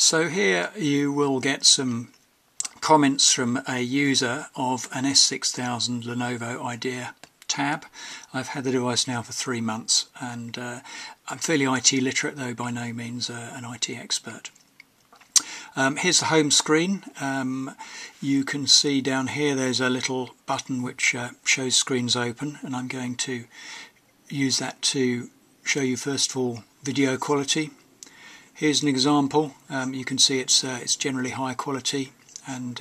So here you will get some comments from a user of an S6000 Lenovo IdeaTab. I've had the device now for 3 months, and I'm fairly IT literate, though by no means an IT expert. Here's the home screen. You can see down here there's a little button which shows screens open, and I'm going to use that to show you first of all video quality. Here's an example. You can see it's generally high quality and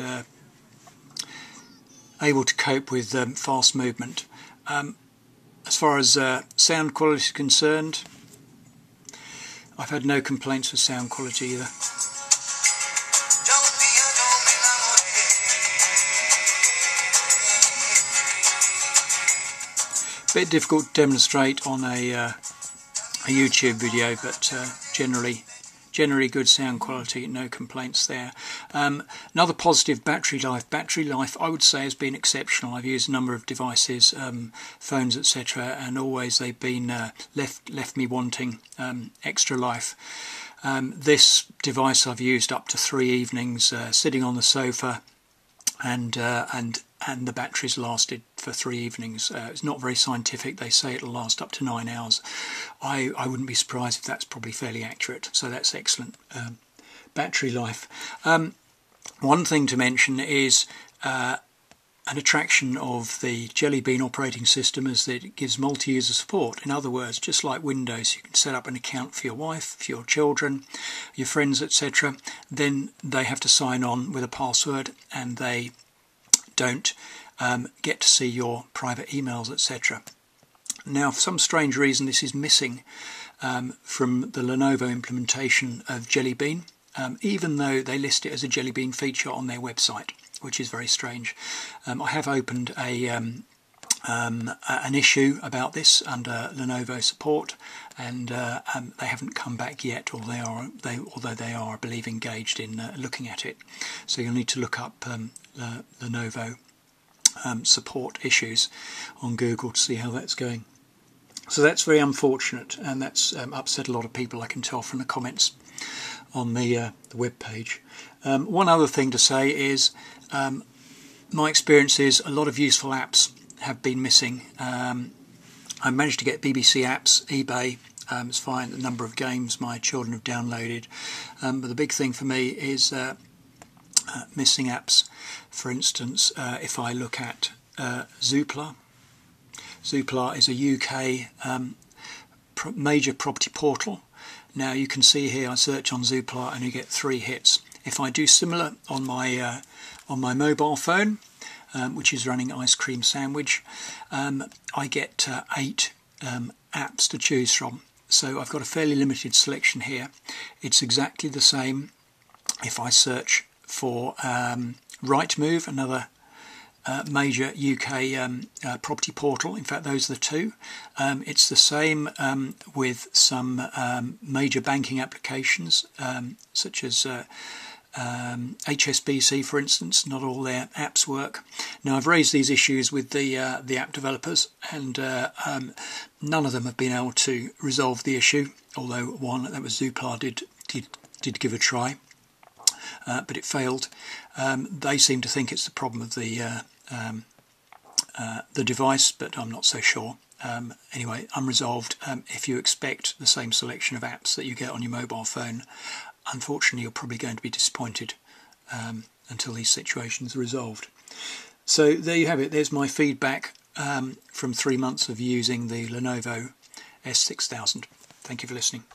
able to cope with fast movement. As far as sound quality is concerned, I've had no complaints with sound quality either. Bit difficult to demonstrate on a YouTube video, but generally good sound quality, no complaints there. Another positive, battery life. Battery life, I would say, has been exceptional. I've used a number of devices, phones, etc., and always they've been left me wanting extra life. This device I've used up to 3 evenings sitting on the sofa, and the batteries lasted for 3 evenings. It's not very scientific. They say it'll last up to 9 hours. I wouldn't be surprised if that's probably fairly accurate, so that's excellent battery life. One thing to mention is an attraction of the Jelly Bean operating system is that it gives multi-user support. In other words, just like Windows, you can set up an account for your wife, for your children, your friends, etc. Then they have to sign on with a password, and they don't get to see your private emails, etc. Now, for some strange reason, this is missing from the Lenovo implementation of Jelly Bean, even though they list it as a Jelly Bean feature on their website, which is very strange. I have opened an issue about this under Lenovo support, and they haven't come back yet, although they are, I believe, engaged in looking at it. So you'll need to look up Lenovo support issues on Google to see how that's going. So that's very unfortunate, and that's upset a lot of people, I can tell from the comments on the web page. One other thing to say is my experience is a lot of useful apps have been missing. I managed to get BBC apps, eBay, it's fine, the number of games my children have downloaded, but the big thing for me is missing apps. For instance, if I look at Zoopla. Zoopla is a UK major property portal. Now you can see here I search on Zoopla and you get 3 hits. If I do similar on my mobile phone, which is running Ice Cream Sandwich, I get 8 apps to choose from. So I've got a fairly limited selection here. It's exactly the same if I search for Rightmove, another major UK property portal. In fact, those are the 2. It's the same with some major banking applications, such as HSBC, for instance. Not all their apps work. Now, I've raised these issues with the app developers, and none of them have been able to resolve the issue, although one, that was Zoopla, did give a try. But it failed. They seem to think it's the problem of the device, but I'm not so sure. Anyway, unresolved. If you expect the same selection of apps that you get on your mobile phone, unfortunately you're probably going to be disappointed until these situations are resolved. So there you have it. There's my feedback from 3 months of using the Lenovo S6000. Thank you for listening.